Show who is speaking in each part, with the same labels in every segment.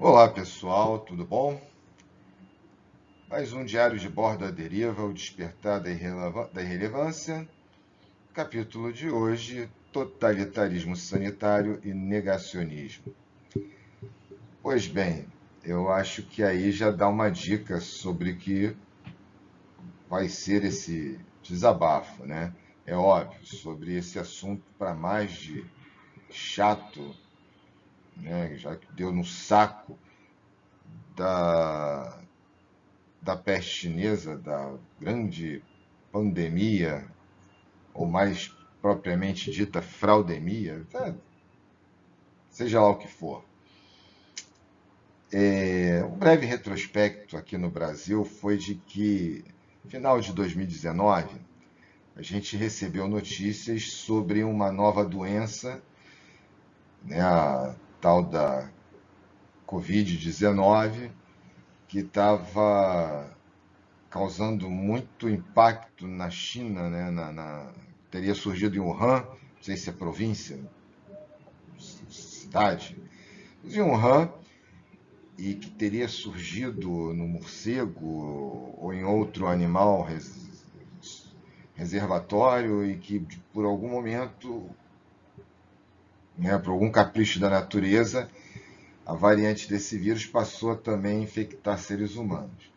Speaker 1: Olá pessoal, tudo bom? Mais um diário de bordo à deriva, o despertar da irrelevância. Capítulo de hoje: totalitarismo sanitário e negacionismo. Pois bem, eu acho que aí já dá uma dica sobre o que vai ser esse desabafo, né? É óbvio, sobre esse assunto para mais de chato, né? Já que deu no saco da da peste chinesa, da grande pandemia, ou mais propriamente dita fraudemia, seja lá o que for. Um breve retrospecto aqui no Brasil foi de que, final de 2019, a gente recebeu notícias sobre uma nova doença, né, a tal da Covid-19, que estava causando muito impacto na China, né, teria surgido em Wuhan, não sei se é província, cidade, de Wuhan, e que teria surgido no morcego ou em outro animal reservatório e que por algum momento, né, por algum capricho da natureza, a variante desse vírus passou a também infectar seres humanos.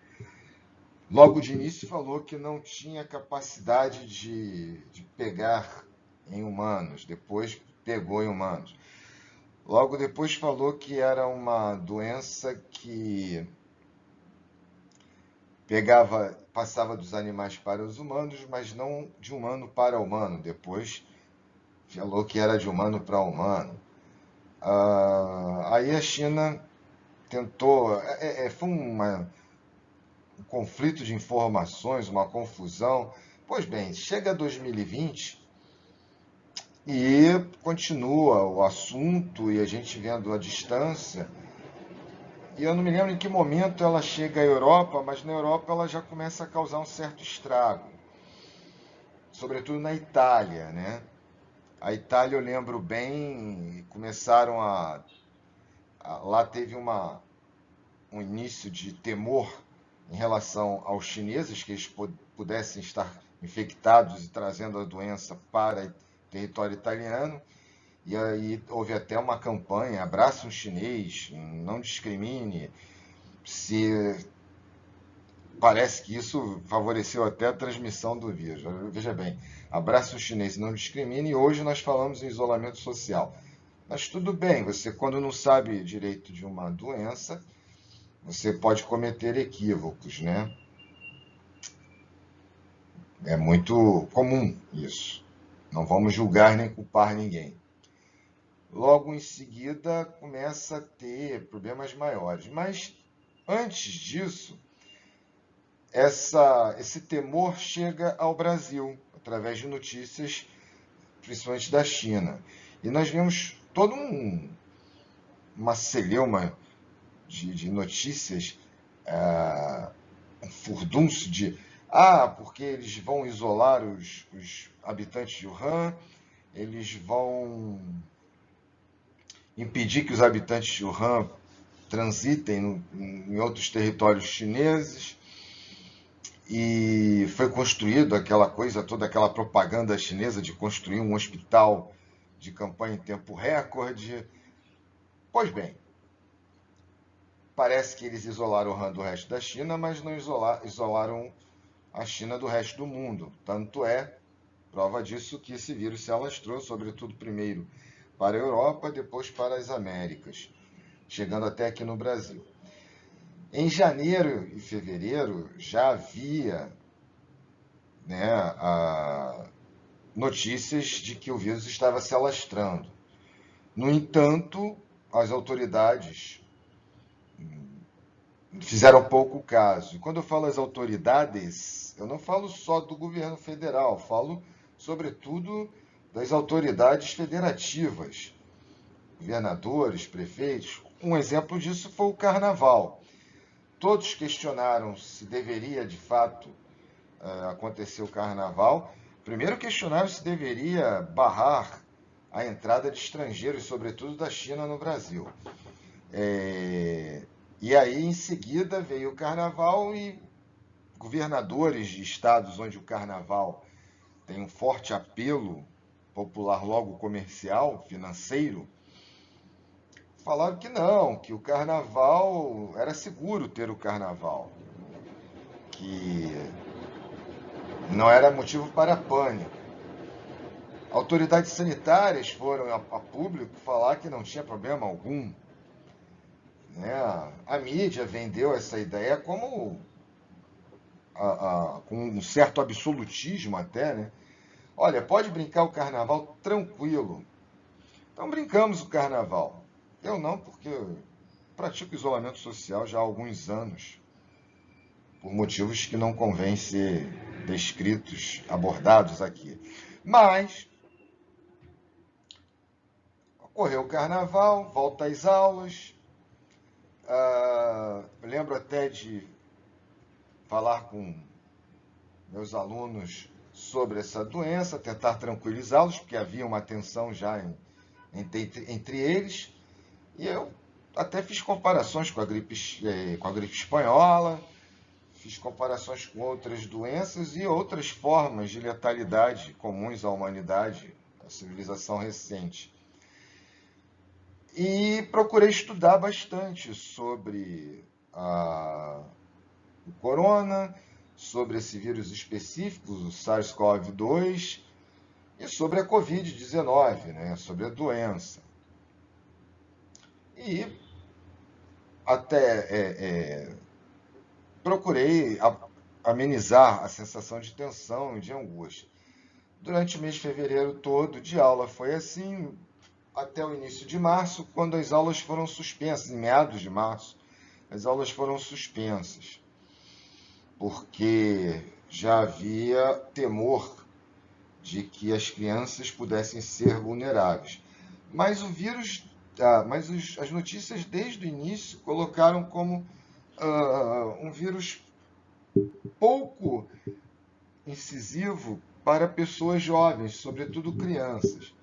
Speaker 1: Logo de início falou que não tinha capacidade de pegar em humanos, depois pegou em humanos. Logo depois falou que era uma doença que passava dos animais para os humanos, mas não de humano para humano. Depois falou que era de humano para humano. Aí a China tentou, foi um conflito de informações, uma confusão. Pois bem, chega 2020 e continua o assunto e a gente vendo a distância. E eu não me lembro em que momento ela chega à Europa, mas na Europa ela já começa a causar um certo estrago, sobretudo na Itália, né? A Itália eu lembro bem, começaram lá teve um início de temor em relação aos chineses, que eles pudessem estar infectados e trazendo a doença para território italiano. E aí houve até uma campanha, abrace um chinês, não discrimine. Se Parece que isso favoreceu até a transmissão do vírus. Veja bem, abrace um chinês e não discrimine. E hoje nós falamos em isolamento social. Mas tudo bem, você quando não sabe direito de uma doença, você pode cometer equívocos, né? É muito comum isso. Não vamos julgar nem culpar ninguém. Logo em seguida começa a ter problemas maiores. Mas antes disso, esse temor chega ao Brasil através de notícias, principalmente da China. E nós vimos uma celeuma de notícias, um furdúncio de porque eles vão isolar os habitantes de Wuhan, eles vão impedir que os habitantes de Wuhan transitem em outros territórios chineses. E foi construído aquela coisa toda, aquela propaganda chinesa de construir um hospital de campanha em tempo recorde. Pois bem, parece que eles isolaram o Han do resto da China, mas não isolaram a China do resto do mundo. Tanto é prova disso que esse vírus se alastrou, sobretudo primeiro para a Europa, depois para as Américas, chegando até aqui no Brasil. Em janeiro e fevereiro já havia, né, notícias de que o vírus estava se alastrando. No entanto, as autoridades fizeram pouco caso. E quando eu falo as autoridades, eu não falo só do governo federal, falo sobretudo das autoridades federativas, governadores, prefeitos. Um exemplo disso foi o carnaval. Todos questionaram se deveria de fato acontecer o carnaval. Primeiro questionaram se deveria barrar a entrada de estrangeiros, sobretudo da China, no Brasil. É, e aí, em seguida, veio o carnaval e governadores de estados onde o carnaval tem um forte apelo popular, logo comercial, financeiro, falaram que não, que o carnaval era seguro ter o carnaval, que não era motivo para pânico. Autoridades sanitárias foram a público falar que não tinha problema algum. Né? A mídia vendeu essa ideia como com um certo absolutismo até, né? Olha, pode brincar o carnaval tranquilo. Então brincamos o carnaval. Eu não, porque eu pratico isolamento social já há alguns anos, por motivos que não convém ser descritos, abordados aqui. Mas ocorreu o carnaval, volta às aulas. Lembro até de falar com meus alunos sobre essa doença, tentar tranquilizá-los, porque havia uma tensão já entre eles. E eu até fiz comparações com a gripe espanhola, fiz comparações com outras doenças e outras formas de letalidade comuns à humanidade, à civilização recente. E procurei estudar bastante sobre o corona, sobre esse vírus específico, o SARS-CoV-2, e sobre a Covid-19, né, sobre a doença. E até procurei amenizar a sensação de tensão e de angústia. Durante o mês de fevereiro todo, de aula foi assim, até o início de março, quando as aulas foram suspensas, em meados de março, as aulas foram suspensas, porque já havia temor de que as crianças pudessem ser vulneráveis. Mas o vírus, as notícias desde o início colocaram como um vírus pouco incisivo para pessoas jovens, sobretudo crianças.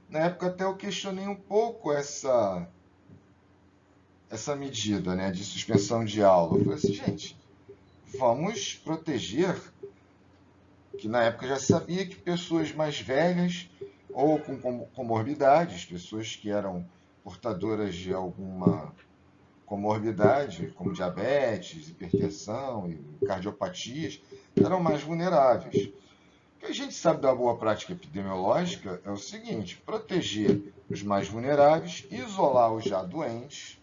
Speaker 1: Na época até eu questionei um pouco essa medida, né, de suspensão de aula. Eu falei assim, gente, vamos proteger, que na época já sabia que pessoas mais velhas ou com comorbidades, pessoas que eram portadoras de alguma comorbidade, como diabetes, hipertensão e cardiopatias, eram mais vulneráveis. O que a gente sabe da boa prática epidemiológica é o seguinte: proteger os mais vulneráveis, isolar os já doentes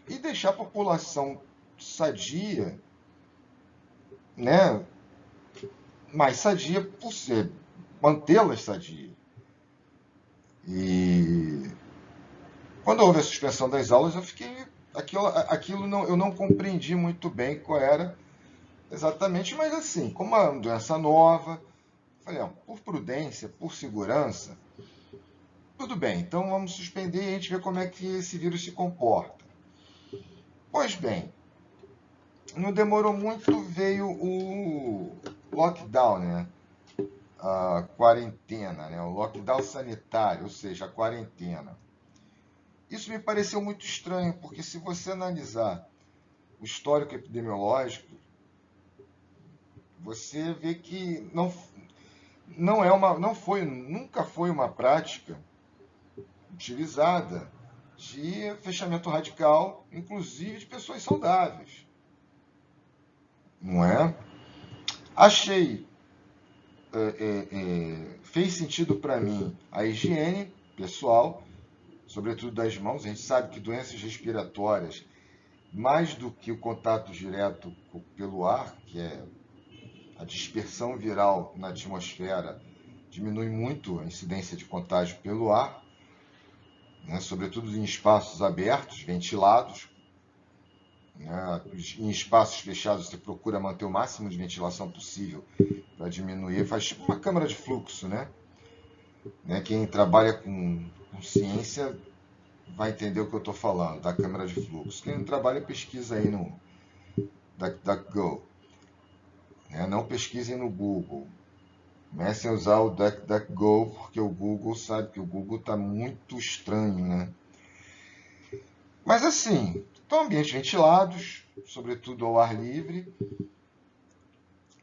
Speaker 1: e deixar a população sadia, né, mais sadia por ser, mantê-las sadia. E quando houve a suspensão das aulas, eu fiquei. Aquilo não, eu não compreendi muito bem qual era exatamente, mas assim, como é uma doença nova, falei, por prudência, por segurança, tudo bem, então vamos suspender e a gente vê como é que esse vírus se comporta. Pois bem, não demorou muito, veio o lockdown, né? A quarentena, né? O lockdown sanitário, ou seja, a quarentena. Isso me pareceu muito estranho, porque se você analisar o histórico epidemiológico, você vê que nunca foi uma prática utilizada de fechamento radical, inclusive de pessoas saudáveis. Não é? Achei, fez sentido para mim a higiene pessoal, sobretudo das mãos. A gente sabe que doenças respiratórias, mais do que o contato direto pelo ar, que é a dispersão viral na atmosfera, diminui muito a incidência de contágio pelo ar, né, sobretudo em espaços abertos, ventilados. Né, em espaços fechados você procura manter o máximo de ventilação possível para diminuir, faz tipo uma câmara de fluxo, né? Quem trabalha com ciência vai entender o que eu estou falando, da câmara de fluxo. Quem não trabalha, pesquisa aí no DuckDuckGo. Não pesquisem no Google. Comecem a usar o DuckDuckGo, porque o Google sabe que o Google está muito estranho, né? Mas assim, então ambientes ventilados, sobretudo ao ar livre,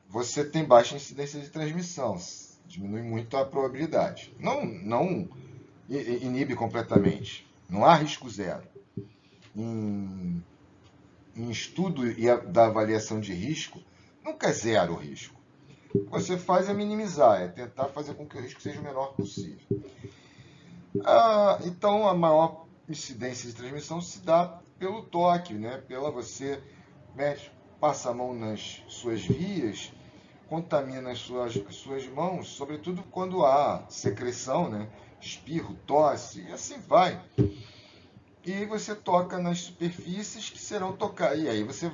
Speaker 1: você tem baixa incidência de transmissão, diminui muito a probabilidade. Não inibe completamente, não há risco zero. Em, em estudo da avaliação de risco, nunca é zero o risco. O que você faz é minimizar, é tentar fazer com que o risco seja o menor possível. Então, a maior incidência de transmissão se dá pelo toque, né? Pela você mete, passa a mão nas suas vias, contamina as suas mãos, sobretudo quando há secreção, né? Espirro, tosse, e assim vai. E você toca nas superfícies que serão tocadas. E aí você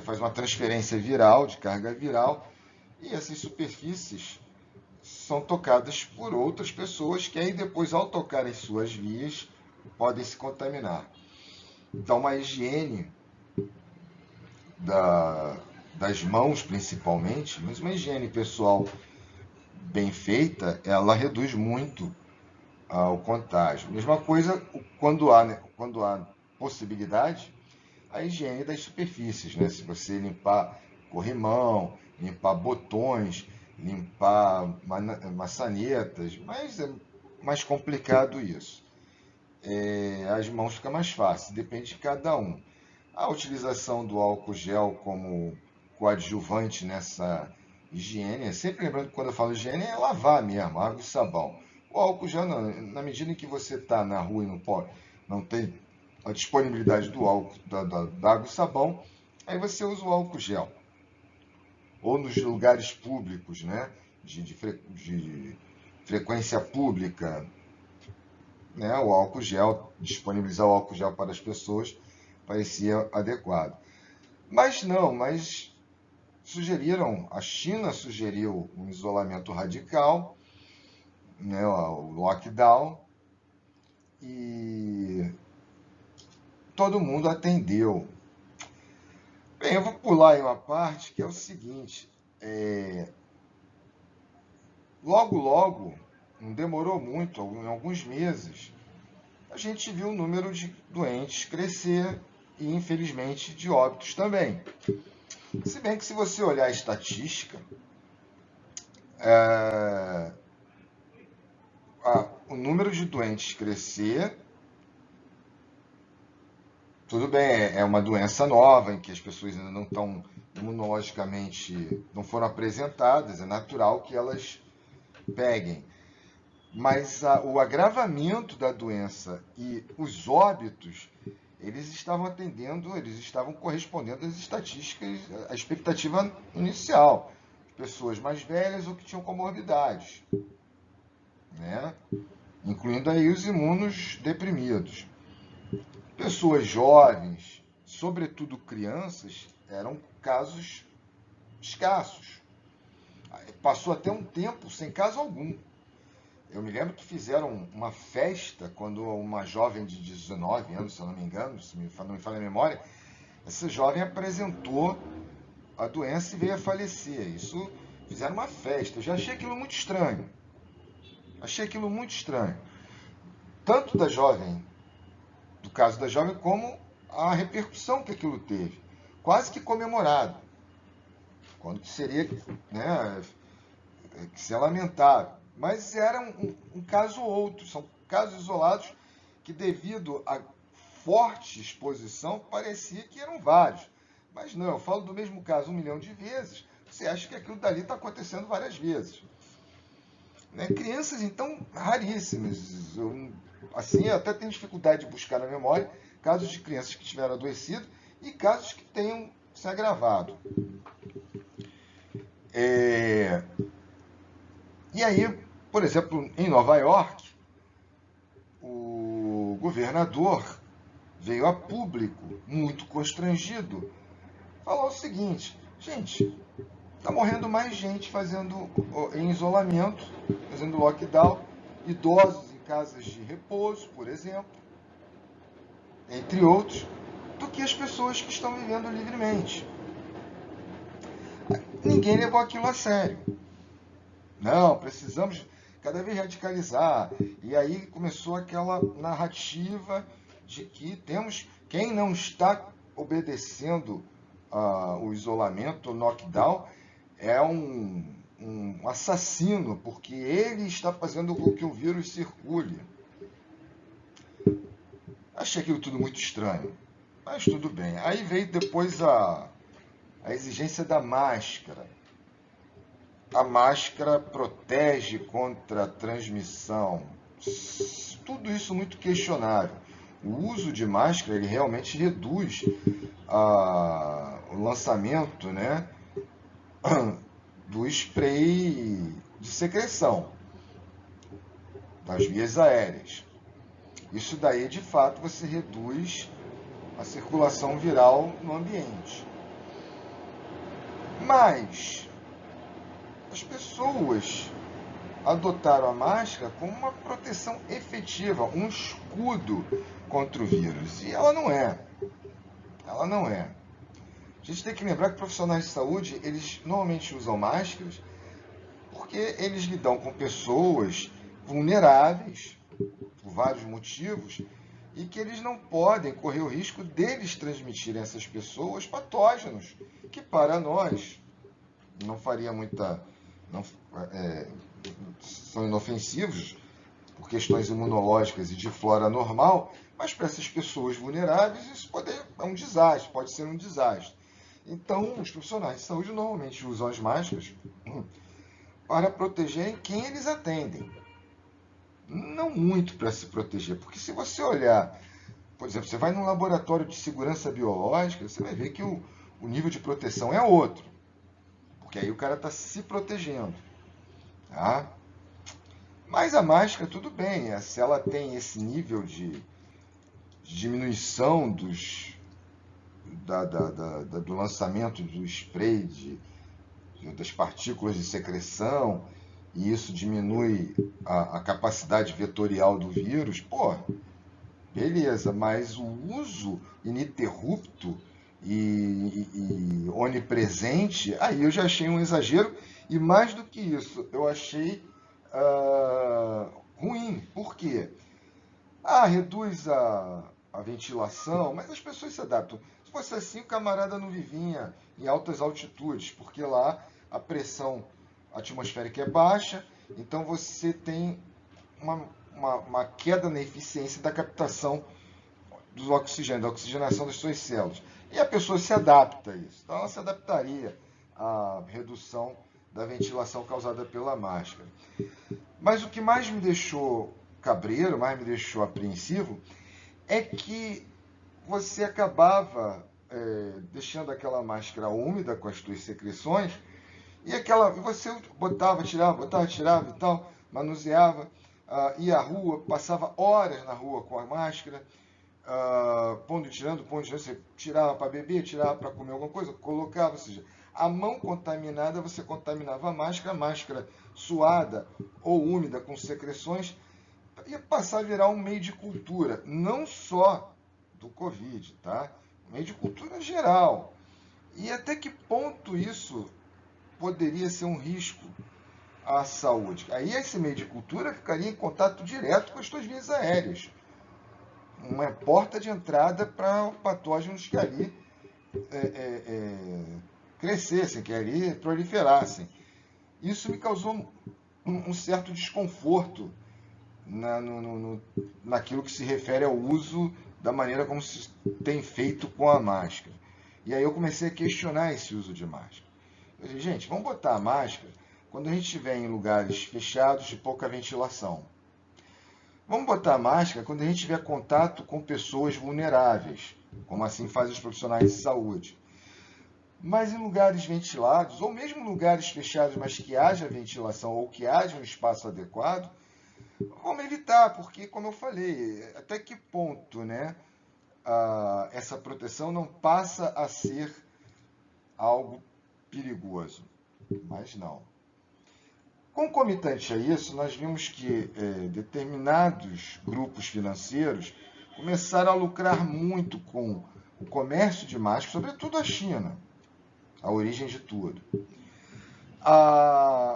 Speaker 1: faz uma transferência viral, de carga viral, e essas superfícies são tocadas por outras pessoas que aí depois, ao tocar em suas vias, podem se contaminar. Então, uma higiene das mãos, principalmente, mas uma higiene pessoal bem feita, ela reduz muito o contágio. Mesma coisa quando há possibilidade, a higiene das superfícies, né? Se você limpar corrimão, limpar botões, limpar maçanetas, mas é mais complicado isso. As mãos fica mais fácil, depende de cada um. A utilização do álcool gel como coadjuvante nessa higiene, sempre lembrando que quando eu falo higiene é lavar mesmo, água e sabão. O álcool gel, na medida em que você está na rua e não tem a disponibilidade do álcool, da água e sabão, aí você usa o álcool gel. Ou nos lugares públicos, né? De frequência pública, né? O álcool gel, disponibilizar o álcool gel para as pessoas parecia adequado. Mas a China sugeriu um isolamento radical, né, o lockdown, e todo mundo atendeu. Bem, eu vou pular aí uma parte que é o seguinte: logo, não demorou muito, em alguns meses, a gente viu o número de doentes crescer e, infelizmente, de óbitos também. Se bem que, se você olhar a estatística, o número de doentes crescer, tudo bem, é uma doença nova em que as pessoas ainda não estão imunologicamente, não foram apresentadas, é natural que elas peguem. Mas o agravamento da doença e os óbitos, eles estavam correspondendo às estatísticas, à expectativa inicial. Pessoas mais velhas ou que tinham comorbidades, né? Incluindo aí os imunos deprimidos. Pessoas jovens, sobretudo crianças, eram casos escassos. Passou até um tempo sem caso algum. Eu me lembro que fizeram uma festa quando uma jovem de 19 anos, se eu não me engano, se não me falha a memória, essa jovem apresentou a doença e veio a falecer. Isso, fizeram uma festa. Eu já achei aquilo muito estranho. Achei aquilo muito estranho. Tanto do caso da jovem, como a repercussão que aquilo teve. Quase que comemorado. Quando seria, né, que se lamentável. Mas era um caso ou outro. São casos isolados que, devido à forte exposição, parecia que eram vários. Mas não, eu falo do mesmo caso 1 milhão de vezes, você acha que aquilo dali está acontecendo várias vezes. Né? Crianças, então, raríssimas. Eu até tenho dificuldade de buscar na memória casos de crianças que tiveram adoecido e casos que tenham se agravado. E aí, por exemplo, em Nova York, o governador veio a público, muito constrangido, falar o seguinte: gente, está morrendo mais gente em isolamento, fazendo lockdown, idosos em casas de repouso, por exemplo, entre outros, do que as pessoas que estão vivendo livremente. Ninguém levou aquilo a sério. Não, precisamos cada vez radicalizar. E aí começou aquela narrativa de que quem não está obedecendo o isolamento, o knockdown, é um assassino, porque ele está fazendo com que o vírus circule. Achei aquilo tudo muito estranho, mas tudo bem. Aí veio depois a exigência da máscara. A máscara protege contra a transmissão. Tudo isso muito questionável. O uso de máscara ele realmente reduz o lançamento, né, do spray de secreção das vias aéreas. Isso daí, de fato, você reduz a circulação viral no ambiente. Mas as pessoas adotaram a máscara como uma proteção efetiva, um escudo contra o vírus. E ela não é. Ela não é. A gente tem que lembrar que profissionais de saúde, eles normalmente usam máscaras porque eles lidam com pessoas vulneráveis, por vários motivos, e que eles não podem correr o risco deles transmitirem a essas pessoas patógenos, que para nós não faria muita... são inofensivos por questões imunológicas e de flora normal, mas para essas pessoas vulneráveis isso é um desastre, pode ser um desastre. Então, os profissionais de saúde normalmente usam as máscaras para protegerem quem eles atendem. Não muito para se proteger, porque se você olhar, por exemplo, você vai num laboratório de segurança biológica, você vai ver que o nível de proteção é outro, porque aí o cara está se protegendo. Tá? Mas a máscara, tudo bem, se ela tem esse nível de diminuição do lançamento do spray, das partículas de secreção, e isso diminui a capacidade vetorial do vírus, pô, beleza, mas o uso ininterrupto e onipresente, aí eu já achei um exagero, e mais do que isso, eu achei ruim. Por quê? Reduz a ventilação, mas as pessoas se adaptam. Se fosse assim, o camarada não vivia em altas altitudes, porque lá a pressão atmosférica é baixa, então você tem uma queda na eficiência da captação do oxigênio, da oxigenação das suas células. E a pessoa se adapta a isso. Então ela se adaptaria à redução da ventilação causada pela máscara. Mas o que mais me deixou cabreiro, mais me deixou apreensivo, é que você acabava deixando aquela máscara úmida com as suas secreções, e você botava, tirava e tal, manuseava, ia à rua, passava horas na rua com a máscara, pondo e tirando, você tirava para beber, tirava para comer alguma coisa, colocava, ou seja, a mão contaminada, você contaminava a máscara suada ou úmida com secreções, ia passar a virar um meio de cultura, não só do Covid, tá? Um meio de cultura geral. E até que ponto isso poderia ser um risco à saúde? Aí esse meio de cultura ficaria em contato direto com as suas vias aéreas. Uma porta de entrada para patógenos que ali crescessem, que ali proliferassem. Isso me causou um certo desconforto naquilo que se refere ao uso da maneira como se tem feito com a máscara. E aí eu comecei a questionar esse uso de máscara. Eu disse, gente, vamos botar a máscara quando a gente estiver em lugares fechados de pouca ventilação. Vamos botar a máscara quando a gente tiver contato com pessoas vulneráveis, como assim fazem os profissionais de saúde. Mas em lugares ventilados, ou mesmo lugares fechados, mas que haja ventilação ou que haja um espaço adequado, vamos evitar, porque, como eu falei, até que ponto, né, essa proteção não passa a ser algo perigoso? Mas não. Concomitante a isso, nós vimos que determinados grupos financeiros começaram a lucrar muito com o comércio de máscaras, sobretudo a China, a origem de tudo.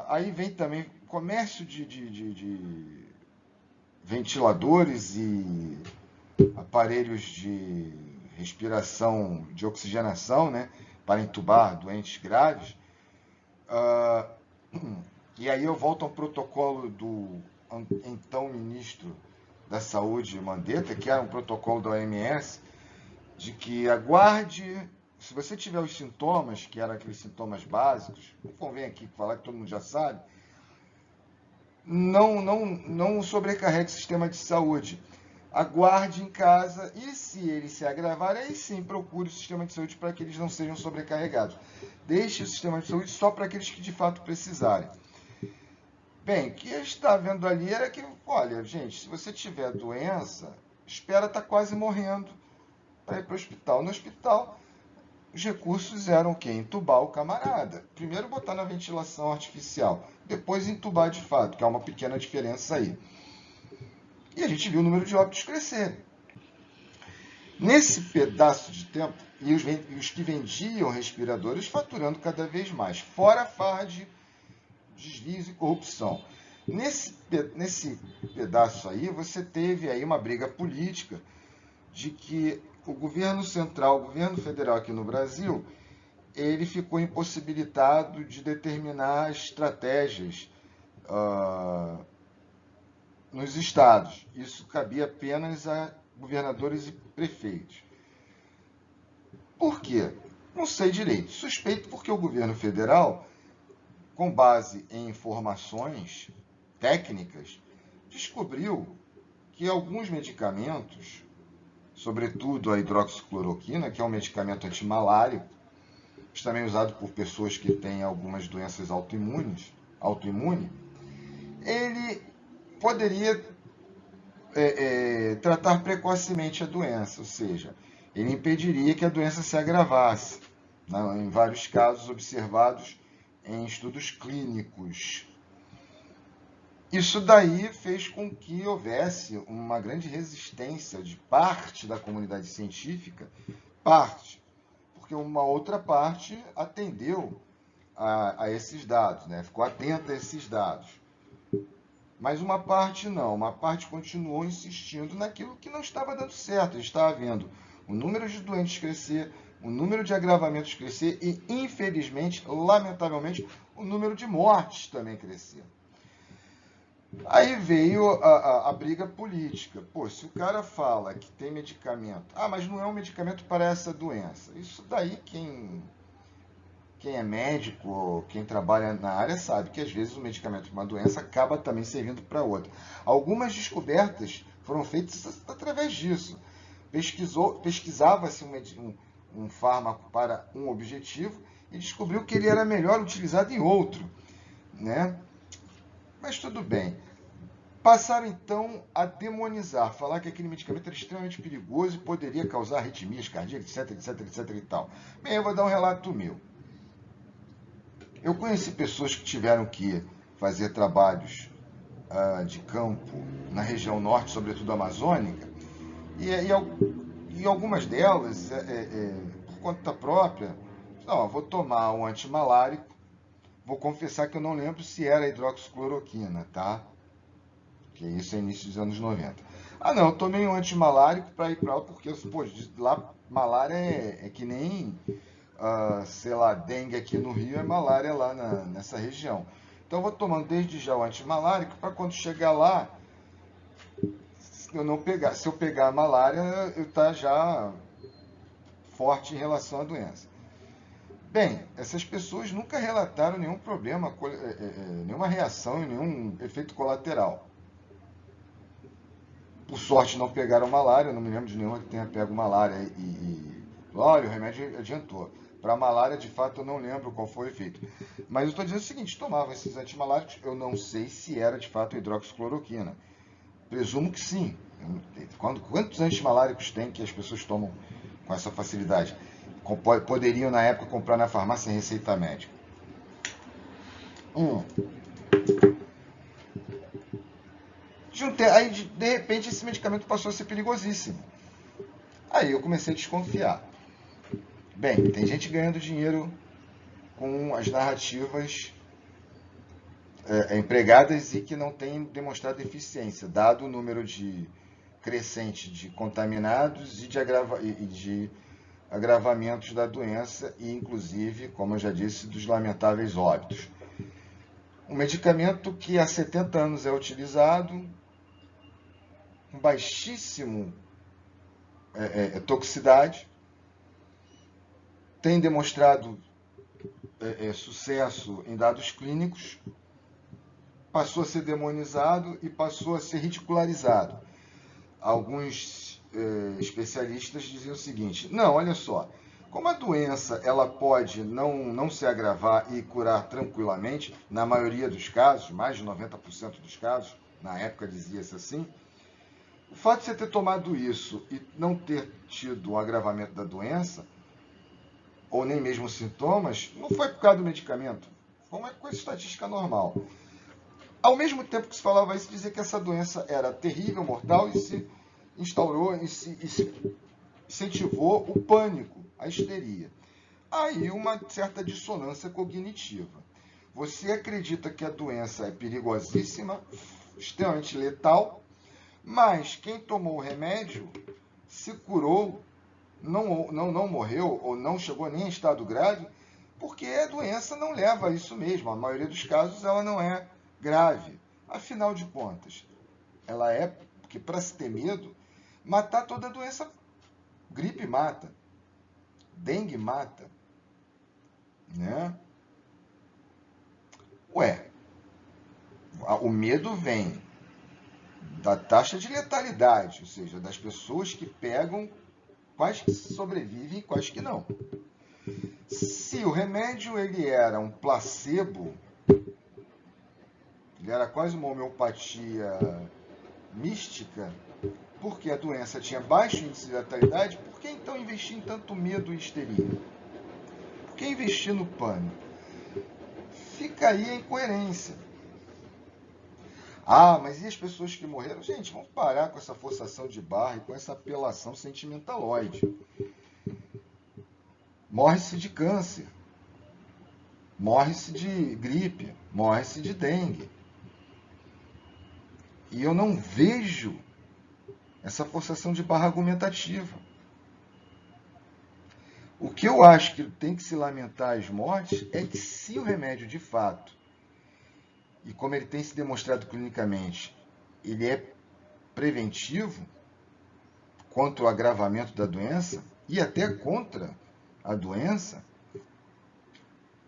Speaker 1: Aí vem também comércio de ventiladores e aparelhos de respiração, de oxigenação, né, para entubar doentes graves. Ah, e aí eu volto ao protocolo do então ministro da Saúde, Mandetta, que era um protocolo da OMS, de que aguarde, se você tiver os sintomas, que eram aqueles sintomas básicos, não convém aqui falar que todo mundo já sabe, não sobrecarregue o sistema de saúde. Aguarde em casa e, se eles se agravarem, aí sim procure o sistema de saúde para que eles não sejam sobrecarregados. Deixe o sistema de saúde só para aqueles que de fato precisarem. Bem, o que a gente está vendo ali era que, olha, gente, se você tiver doença, espera estar quase morrendo para ir para o hospital. No hospital, os recursos eram o quê? Entubar o camarada. Primeiro botar na ventilação artificial, depois entubar de fato, que há uma pequena diferença aí. E a gente viu o número de óbitos crescer. Nesse pedaço de tempo, e os que vendiam respiradores faturando cada vez mais, fora a farra de desvios e corrupção. Nesse pedaço aí, você teve aí uma briga política de que o governo central, o governo federal aqui no Brasil, ele ficou impossibilitado de determinar estratégias nos estados. Isso cabia apenas a governadores e prefeitos. Por quê? Não sei direito. Suspeito porque o governo federal, com base em informações técnicas, descobriu que alguns medicamentos, sobretudo a hidroxicloroquina, que é um medicamento antimalárico, também usado por pessoas que têm algumas doenças autoimunes, ele poderia tratar precocemente a doença, ou seja, ele impediria que a doença se agravasse, né, em vários casos observados em estudos clínicos. Isso daí fez com que houvesse uma grande resistência de parte da comunidade científica, porque uma outra parte atendeu a esses dados, né? Ficou atenta a esses dados. Mas uma parte não, uma parte continuou insistindo naquilo que não estava dando certo. Estava vendo o número de doentes crescer, o número de agravamentos crescer e, infelizmente, lamentavelmente, o número de mortes também crescer. Aí veio a briga política. Pô, se o cara fala que tem medicamento, mas não é um medicamento para essa doença. Isso daí quem é médico, quem trabalha na área sabe que às vezes o medicamento para uma doença acaba também servindo para outra. Algumas foram feitas através disso. Pesquisava-se um fármaco para um objetivo e descobriu que ele era melhor utilizado em outro, né? Mas tudo bem. Passaram então a demonizar, falar que aquele medicamento era extremamente perigoso e poderia causar arritmias cardíacas, etc e tal. Bem, eu vou dar um relato meu. Eu conheci pessoas que tiveram que fazer trabalhos de campo na região norte, sobretudo amazônica, e algumas delas, por conta própria, não, vou tomar um antimalárico, vou confessar que eu não lembro se era hidroxicloroquina, tá? Que isso é início dos anos 90. Não, eu tomei um antimalárico para ir para lá, porque pô, lá malária é que nem sei lá, dengue aqui no Rio é malária lá nessa região. Então eu vou tomando desde já o antimalárico para quando chegar lá, se eu pegar a malária, eu estar já forte em relação à doença. Bem, essas pessoas nunca relataram nenhum problema, nenhuma reação e nenhum efeito colateral. Por sorte não pegaram malária, não me lembro de nenhuma que tenha pego malária olha, o remédio adiantou. Para a malária, de fato, eu não lembro qual foi o efeito. Mas eu estou dizendo o seguinte, tomavam esses antimaláricos, eu não sei se era de fato hidroxicloroquina. Presumo que sim. Quantos antimaláricos tem que as pessoas tomam com essa facilidade? Poderiam, na época, comprar na farmácia sem receita médica. Aí, de repente, esse medicamento passou a ser perigosíssimo. Aí eu comecei a desconfiar. Bem, tem gente ganhando dinheiro com as narrativas empregadas e que não tem demonstrado eficiência, dado o número de crescente de contaminados e de agravamentos da doença e, inclusive, como eu já disse, dos lamentáveis óbitos. Um medicamento que há 70 anos é utilizado, com baixíssimo toxicidade, tem demonstrado sucesso em dados clínicos, passou a ser demonizado e passou a ser ridicularizado. Alguns especialistas diziam o seguinte: não, olha só, como a doença ela pode não se agravar e curar tranquilamente, na maioria dos casos, mais de 90% dos casos, na época dizia-se assim, o fato de você ter tomado isso e não ter tido o agravamento da doença, ou nem mesmo sintomas, não foi por causa do medicamento, foi uma coisa estatística normal. Ao mesmo tempo que se falava isso, dizia que essa doença era terrível, mortal, e se instaurou e se incentivou o pânico, a histeria. Aí uma certa dissonância cognitiva. Você acredita que a doença é perigosíssima, extremamente letal, mas quem tomou o remédio se curou, não morreu ou não chegou nem em estado grave, porque a doença não leva a isso mesmo. A maioria dos casos ela não é grave. Afinal de contas, ela é, porque para se ter medo, matar toda a doença, gripe mata, dengue mata, né? Ué, o medo vem da taxa de letalidade, ou seja, das pessoas que pegam, quais que sobrevivem e quais que não. Se o remédio ele era um placebo, ele era quase uma homeopatia mística, porque a doença tinha baixo índice de letalidade, por que então investir em tanto medo e histeria? Por que investir no pânico? Fica aí a incoerência. Ah, mas e as pessoas que morreram? Gente, vamos parar com essa forçação de barra e com essa apelação sentimentaloide. Morre-se de câncer, morre-se de gripe, morre-se de dengue. E eu não vejo essa forçação de barra argumentativa. O que eu acho que tem que se lamentar as mortes é que se o remédio de fato, e como ele tem se demonstrado clinicamente, ele é preventivo contra o agravamento da doença e até contra a doença,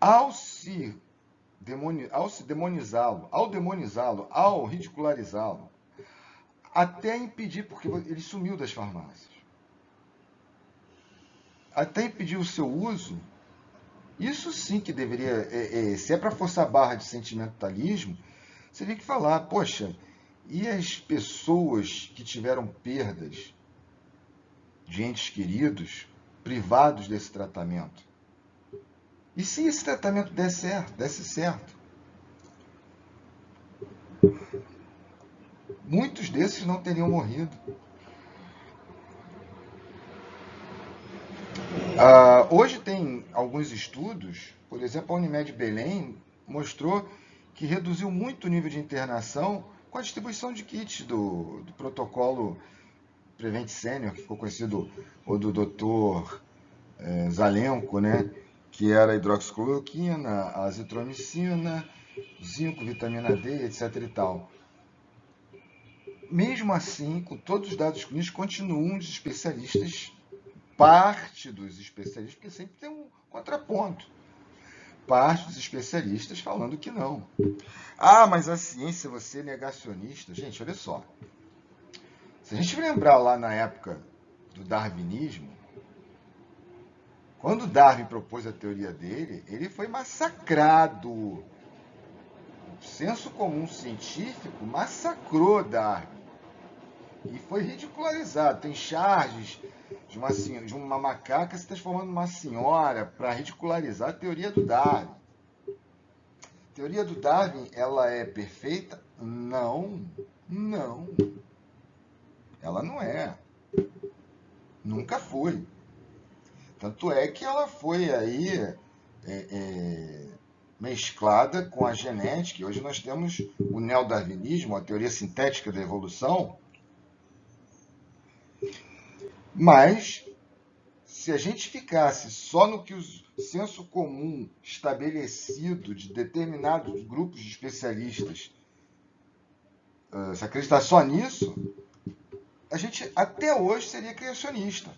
Speaker 1: ao demonizá-lo, ao ridicularizá-lo, até impedir, porque ele sumiu das farmácias, até impedir o seu uso, isso sim que deveria, se é para forçar a barra de sentimentalismo, você tem que falar, poxa, e as pessoas que tiveram perdas de entes queridos, privados desse tratamento? E se esse tratamento desse certo? Muitos desses não teriam morrido. Hoje tem alguns estudos, por exemplo, a Unimed Belém mostrou que reduziu muito o nível de internação com a distribuição de kits do protocolo Prevent Senior, que ficou conhecido o do Dr. Zalenco, né? Que era a hidroxicloroquina, a azitromicina, zinco, vitamina D, etc. e tal. Mesmo assim, com todos os dados clínicos, continuam os especialistas, parte dos especialistas, porque sempre tem um contraponto, parte dos especialistas falando que não. Ah, mas a ciência, você é negacionista. Gente, olha só. Se a gente lembrar lá na época do darwinismo, quando Darwin propôs a teoria dele, ele foi massacrado. O senso comum científico massacrou Darwin. E foi ridicularizado. Tem charges de uma macaca se transformando numa senhora para ridicularizar a teoria do Darwin. A teoria do Darwin, ela é perfeita? Não. Não. Ela não é. Nunca foi. Tanto é que ela foi aí mesclada com a genética. E hoje nós temos o neodarwinismo, a teoria sintética da evolução, Mas, se a gente ficasse só no que o senso comum estabelecido de determinados grupos de especialistas, se acreditar só nisso, a gente até hoje seria criacionista,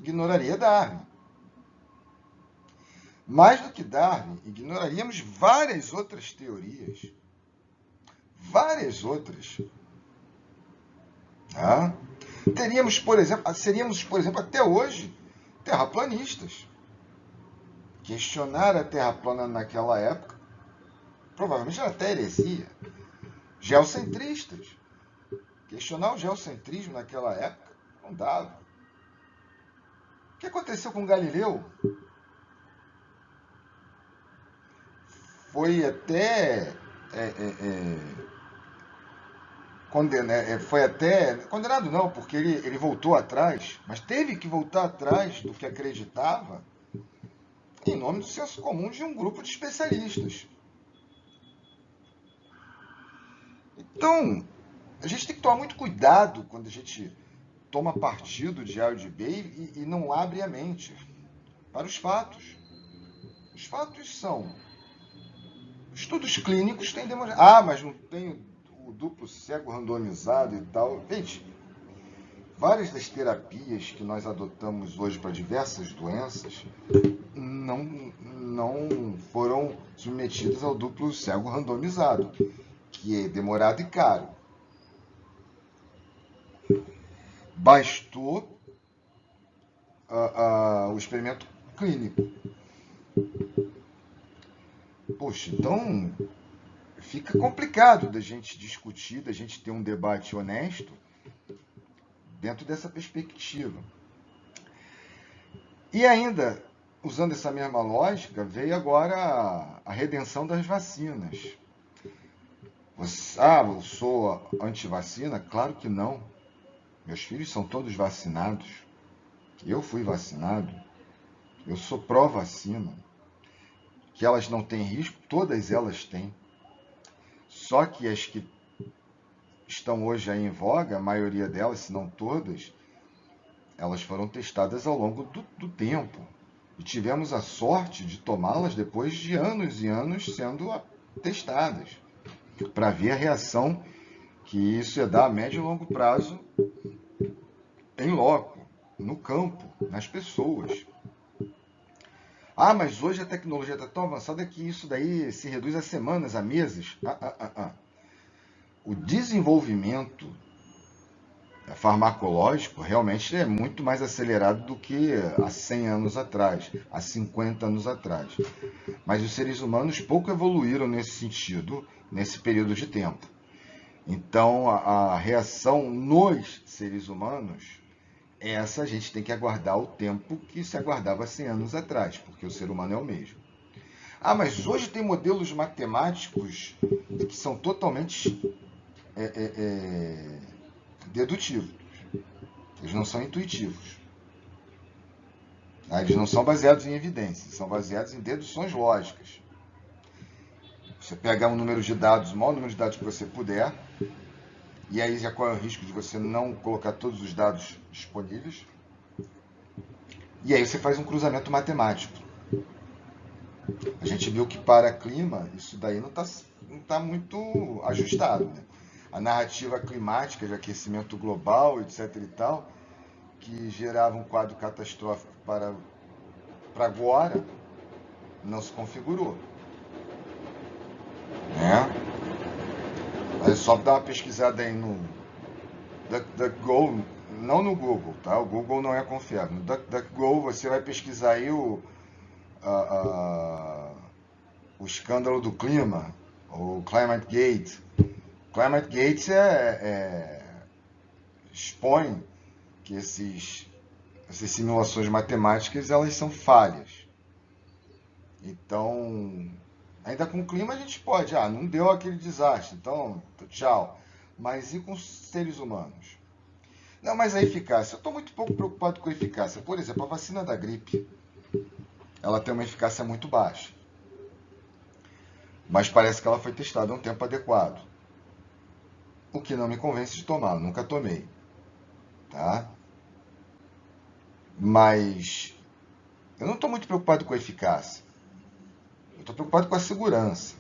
Speaker 1: ignoraria Darwin. Mais do que Darwin, ignoraríamos várias outras teorias. Várias outras. Tá? Seríamos, por exemplo, até hoje, terraplanistas. Questionar a Terra plana naquela época provavelmente era até heresia. Geocentristas. Questionar o geocentrismo naquela época não dava. O que aconteceu com Galileu? Foi até condenado não, porque ele voltou atrás, mas teve que voltar atrás do que acreditava em nome do senso comum de um grupo de especialistas. Então, a gente tem que tomar muito cuidado quando a gente toma partido de A ou de B e não abre a mente para os fatos. Os fatos são: estudos clínicos têm demonstrado. Ah, mas não tem o duplo cego randomizado e tal. Gente, várias das terapias que nós adotamos hoje para diversas doenças não foram submetidas ao duplo cego randomizado, que é demorado e caro. Bastou o experimento clínico. Poxa, então fica complicado da gente discutir, da gente ter um debate honesto dentro dessa perspectiva. E ainda, usando essa mesma lógica, veio agora a redenção das vacinas. Eu sou anti-vacina? Claro que não. Meus filhos são todos vacinados. Eu fui vacinado. Eu sou pró-vacina. Que elas não têm risco, todas elas têm. Só que as que estão hoje aí em voga, a maioria delas, se não todas, elas foram testadas ao longo do tempo. E tivemos a sorte de tomá-las depois de anos e anos sendo testadas, para ver a reação que isso ia dar a médio e longo prazo em loco, no campo, nas pessoas. Ah, mas hoje a tecnologia está tão avançada que isso daí se reduz a semanas, a meses. O desenvolvimento farmacológico realmente é muito mais acelerado do que há 100 anos atrás, há 50 anos atrás. Mas os seres humanos pouco evoluíram nesse sentido, nesse período de tempo. Então, a reação nos seres humanos, essa a gente tem que aguardar o tempo que se aguardava 100 anos atrás, porque o ser humano é o mesmo. Ah, mas hoje tem modelos matemáticos que são totalmente dedutivos. Eles não são intuitivos. Eles não são baseados em evidências, são baseados em deduções lógicas. Você pega um número de dados, o maior número de dados que você puder, e aí já corre o risco de você não colocar todos os dados disponíveis. E aí você faz um cruzamento matemático. A gente viu que para clima, isso daí não está muito ajustado. Né? A narrativa climática de aquecimento global, etc. e tal, que gerava um quadro catastrófico para agora, não se configurou. Né? É só dar uma pesquisada aí no DuckDuckGo, não no Google, tá? O Google não é confiável. No DuckDuckGo você vai pesquisar aí o escândalo do clima, o Climate Gate. Climate Gate expõe que essas simulações matemáticas elas são falhas. Então, ainda com o clima a gente pode, não deu aquele desastre, então tchau. Mas e com os seres humanos? Não, mas a eficácia, eu estou muito pouco preocupado com a eficácia. Por exemplo, a vacina da gripe, ela tem uma eficácia muito baixa. Mas parece que ela foi testada a um tempo adequado. O que não me convence de tomar, nunca tomei. Tá? Mas eu não estou muito preocupado com a eficácia. Eu estou preocupado com a segurança,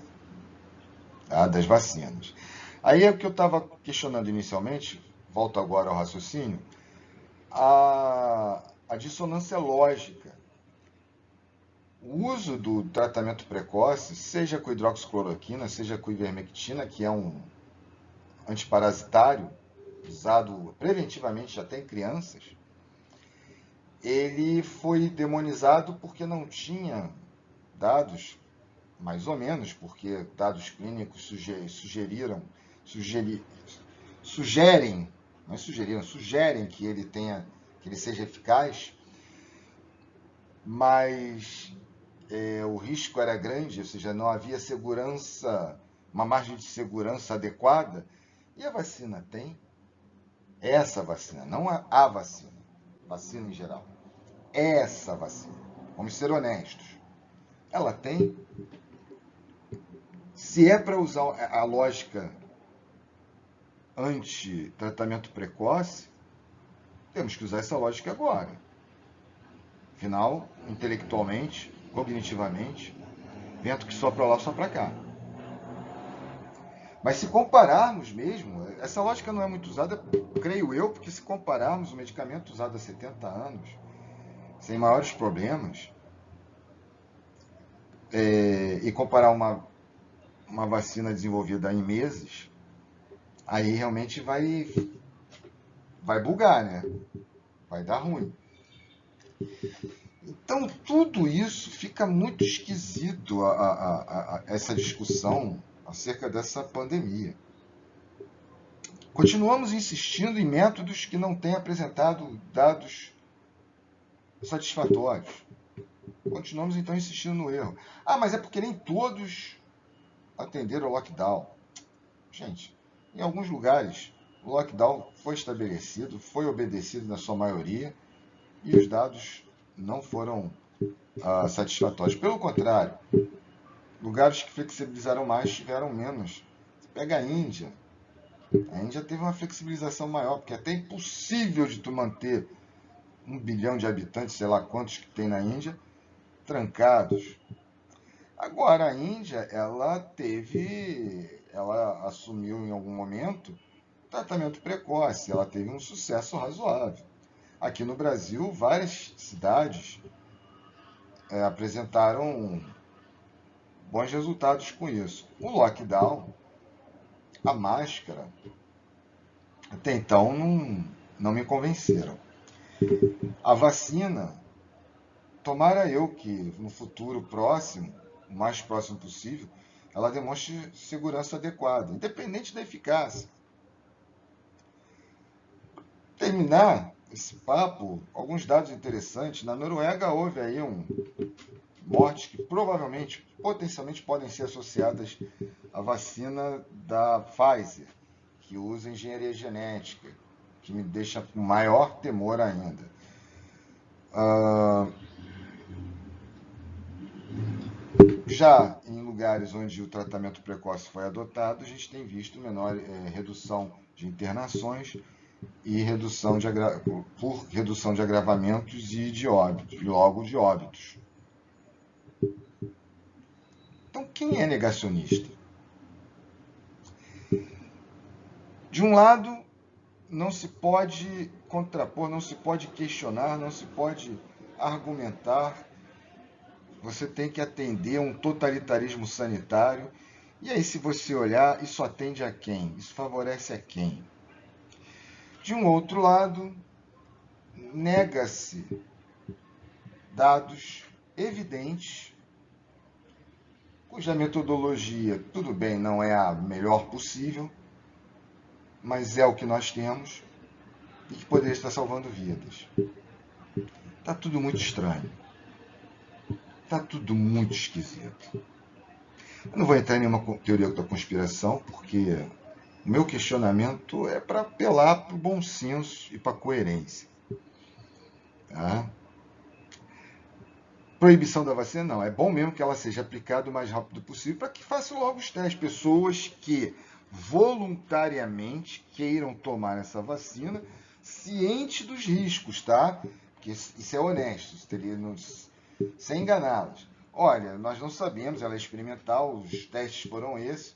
Speaker 1: tá, das vacinas. Aí é o que eu estava questionando inicialmente, volto agora ao raciocínio, a dissonância lógica. O uso do tratamento precoce, seja com hidroxicloroquina, seja com ivermectina, que é um antiparasitário, usado preventivamente até em crianças, ele foi demonizado porque não tinha dados, mais ou menos, porque dados clínicos sugerem, não é sugeriram, sugerem que ele que ele seja eficaz, mas o risco era grande, ou seja, não havia segurança, uma margem de segurança adequada. E a vacina tem? Essa vacina, não a vacina, vacina em geral. Essa vacina, vamos ser honestos, ela tem? Se é para usar a lógica anti-tratamento precoce, temos que usar essa lógica agora. Afinal, intelectualmente, cognitivamente, vento que sopra lá, sopra cá. Mas se compararmos mesmo, essa lógica não é muito usada, creio eu, porque se compararmos o medicamento usado há 70 anos, sem maiores problemas, e comparar uma vacina desenvolvida em meses, aí realmente vai bugar, né? Vai dar ruim. Então, tudo isso fica muito esquisito, essa discussão acerca dessa pandemia. Continuamos insistindo em métodos que não têm apresentado dados satisfatórios. Continuamos, então, insistindo no erro. Ah, mas é porque nem todos atenderam ao lockdown. Gente, em alguns lugares, o lockdown foi estabelecido, foi obedecido na sua maioria, e os dados não foram satisfatórios. Pelo contrário, lugares que flexibilizaram mais tiveram menos. Você pega a Índia teve uma flexibilização maior, porque é até impossível de tu manter 1 bilhão de habitantes, sei lá quantos que tem na Índia, trancados. Agora, a Índia, ela assumiu em algum momento tratamento precoce, ela teve um sucesso razoável. Aqui no Brasil, várias cidades apresentaram bons resultados com isso. O lockdown, a máscara, até então não me convenceram. A vacina, tomara eu que no futuro próximo, o mais próximo possível, ela demonstre segurança adequada, independente da eficácia. Terminar esse papo, alguns dados interessantes. Na Noruega houve aí mortes que provavelmente, potencialmente podem ser associadas à vacina da Pfizer, que usa engenharia genética, que me deixa com maior temor ainda. Já em lugares onde o tratamento precoce foi adotado, a gente tem visto menor redução de internações e por redução de agravamentos e de óbitos, logo de óbitos. Então, quem é negacionista? De um lado, não se pode contrapor, não se pode questionar, não se pode argumentar. Você tem que atender a um totalitarismo sanitário. E aí, se você olhar, isso atende a quem? Isso favorece a quem? De um outro lado, nega-se dados evidentes, cuja metodologia, tudo bem, não é a melhor possível, mas é o que nós temos e que poderia estar salvando vidas. Está tudo muito estranho. Está tudo muito esquisito. Eu não vou entrar em nenhuma teoria da conspiração, porque o meu questionamento é para apelar para o bom senso e para a coerência. Tá? Proibição da vacina, não. É bom mesmo que ela seja aplicada o mais rápido possível para que façam logo os testes. Pessoas que voluntariamente queiram tomar essa vacina, ciente dos riscos, tá? porque isso é honesto, isso teria sem enganá-las. Olha, nós não sabemos, ela é experimental, os testes foram esses,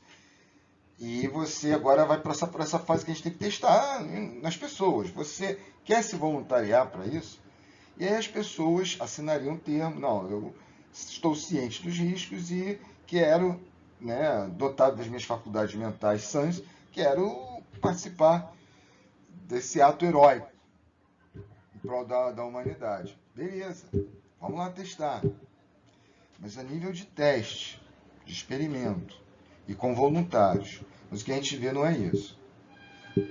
Speaker 1: e você agora vai passar por essa fase que a gente tem que testar nas pessoas. Você quer se voluntariar para isso? E aí as pessoas assinariam um termo, não, eu estou ciente dos riscos e quero, né, dotado das minhas faculdades mentais sãs, quero participar desse ato heróico em prol da humanidade. Beleza, vamos lá testar. Mas a nível de teste, de experimento e com voluntários. Mas o que a gente vê não é isso.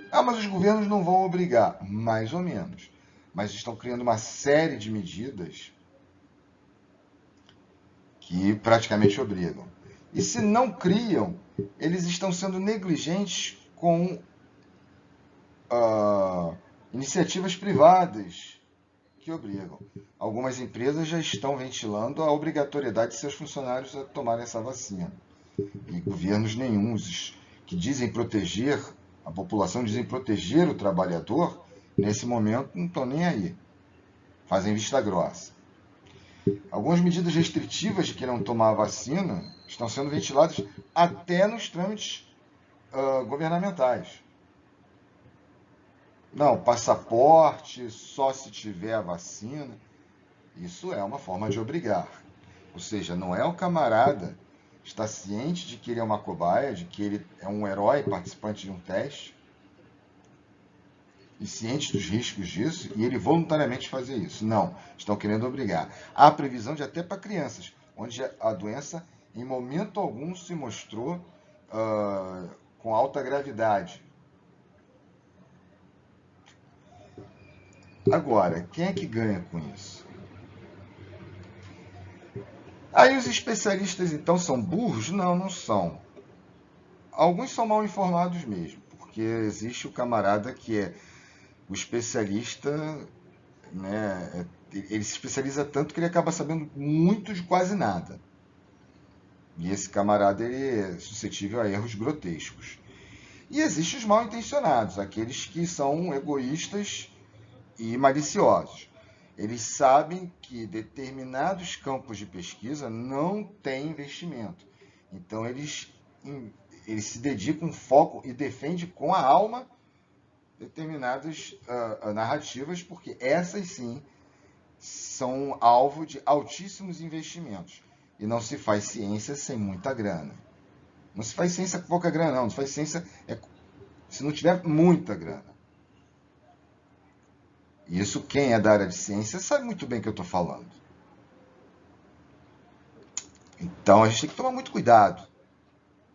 Speaker 1: Ah, mas os governos não vão obrigar. Mais ou menos. Mas estão criando uma série de medidas que praticamente obrigam. E se não criam, eles estão sendo negligentes com iniciativas privadas que obrigam. Algumas empresas já estão ventilando a obrigatoriedade de seus funcionários a tomarem essa vacina. E governos nenhuns que dizem proteger a população, dizem proteger o trabalhador, nesse momento não estão nem aí. Fazem vista grossa. Algumas medidas restritivas de quem não tomar a vacina estão sendo ventiladas até nos trâmites governamentais. Não, passaporte só se tiver a vacina. Isso é uma forma de obrigar. Ou seja, não é o camarada estar ciente de que ele é uma cobaia, de que ele é um herói participante de um teste, e ciente dos riscos disso, e ele voluntariamente fazer isso. Não, estão querendo obrigar. Há previsão de até para crianças, onde a doença em momento algum se mostrou com alta gravidade. Agora, quem é que ganha com isso? Aí os especialistas, então, são burros? Não, não são. Alguns são mal informados mesmo, porque existe o camarada que é o especialista, né? Ele se especializa tanto que ele acaba sabendo muito de quase nada. E esse camarada ele é suscetível a erros grotescos. E existem os mal intencionados, aqueles que são egoístas e maliciosos. Eles sabem que determinados campos de pesquisa não têm investimento. Então eles se dedicam, focam e defendem com a alma determinadas narrativas, porque essas sim são alvo de altíssimos investimentos. E não se faz ciência sem muita grana. Não se faz ciência com pouca grana, não. Se faz ciência se não tiver muita grana. E isso quem é da área de ciência sabe muito bem o que eu estou falando. Então a gente tem que tomar muito cuidado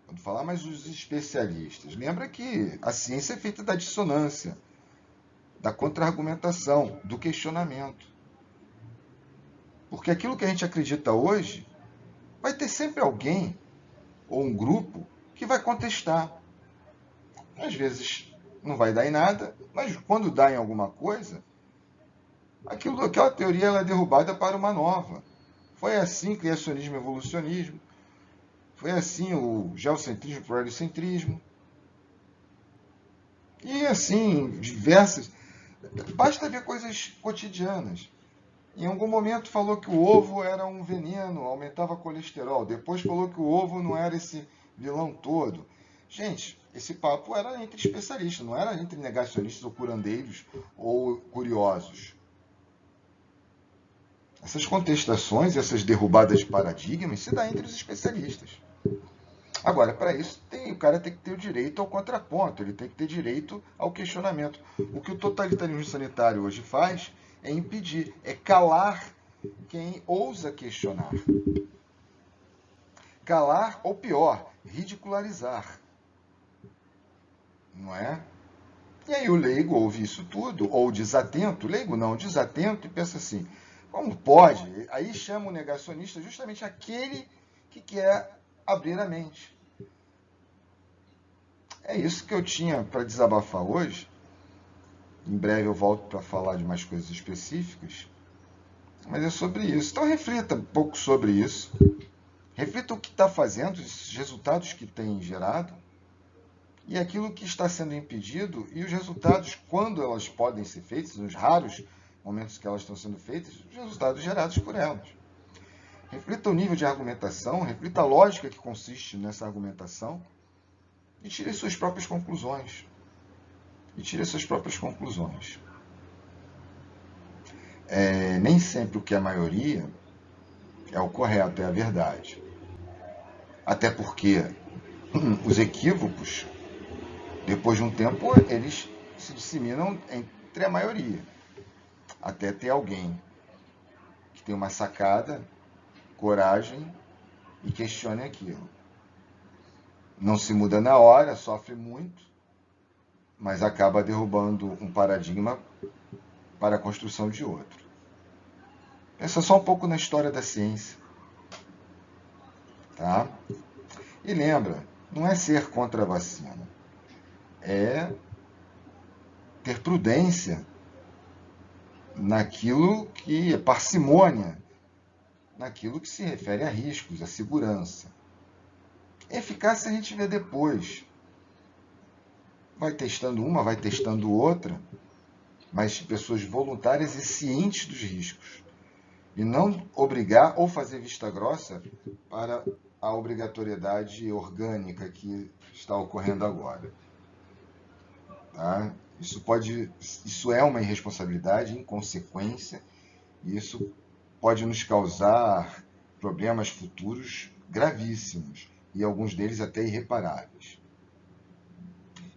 Speaker 1: quando falar, mas os especialistas. Lembra que a ciência é feita da dissonância, da contra-argumentação, do questionamento. Porque aquilo que a gente acredita hoje, vai ter sempre alguém ou um grupo que vai contestar. Às vezes não vai dar em nada, mas quando dá em alguma coisa, aquela teoria ela é derrubada para uma nova. Foi assim criacionismo e evolucionismo. Foi assim o geocentrismo para o heliocentrismo. E assim, diversas. Basta ver coisas cotidianas. Em algum momento falou que o ovo era um veneno, aumentava colesterol. Depois falou que o ovo não era esse vilão todo. Gente, esse papo era entre especialistas, não era entre negacionistas ou curandeiros ou curiosos. Essas contestações, essas derrubadas de paradigmas, se dá entre os especialistas. Agora, para isso, o cara tem que ter o direito ao contraponto, ele tem que ter direito ao questionamento. O que o totalitarismo sanitário hoje faz é impedir, é calar quem ousa questionar. Calar, ou pior, ridicularizar. Não é? E aí o leigo ouve isso tudo, ou desatento, leigo não, desatento, e pensa assim, como pode? Aí chama o negacionista justamente aquele que quer abrir a mente. É isso que eu tinha para desabafar hoje. Em breve eu volto para falar de mais coisas específicas. Mas é sobre isso. Então reflita um pouco sobre isso. Reflita o que está fazendo, os resultados que tem gerado, e aquilo que está sendo impedido, e os resultados, quando elas podem ser feitas, nos raros momentos que elas estão sendo feitas, os resultados gerados por elas. Reflita o nível de argumentação, reflita a lógica que consiste nessa argumentação e tire suas próprias conclusões. Nem sempre o que é a maioria é o correto, é a verdade. Até porque os equívocos, depois de um tempo, eles se disseminam entre a maioria. Até ter alguém que tem uma sacada, coragem e questione aquilo. Não se muda na hora, sofre muito, mas acaba derrubando um paradigma para a construção de outro. Pensa só um pouco na história da ciência. Tá? E lembra, não é ser contra a vacina, é ter prudência naquilo que é parcimônia, naquilo que se refere a riscos, a segurança. Eficácia a gente vê depois. Vai testando uma, vai testando outra, mas pessoas voluntárias e cientes dos riscos. E não obrigar ou fazer vista grossa para a obrigatoriedade orgânica que está ocorrendo agora. Tá? Isso é uma irresponsabilidade, inconsequência, e isso pode nos causar problemas futuros gravíssimos, e alguns deles até irreparáveis.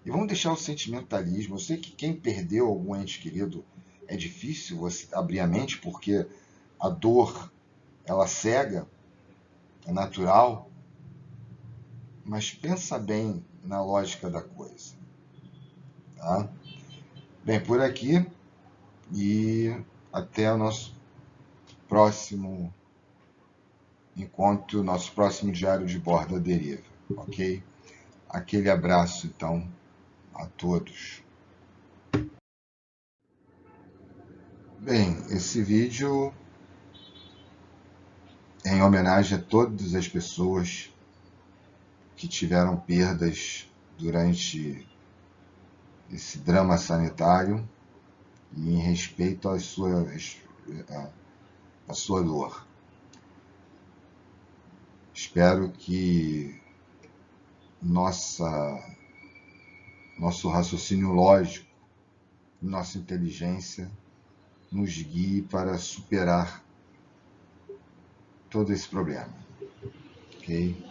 Speaker 1: E vamos deixar o sentimentalismo. Eu sei que quem perdeu algum ente querido é difícil você abrir a mente, porque a dor, ela cega, é natural, mas pensa bem na lógica da coisa. Tá? Bem, por aqui, e até o nosso próximo encontro, nosso próximo diário de bordo da deriva, ok? Aquele abraço, então, a todos. Bem, esse vídeo é em homenagem a todas as pessoas que tiveram perdas durante esse drama sanitário e em respeito à sua dor. Espero que nosso raciocínio lógico, nossa inteligência nos guie para superar todo esse problema. Ok?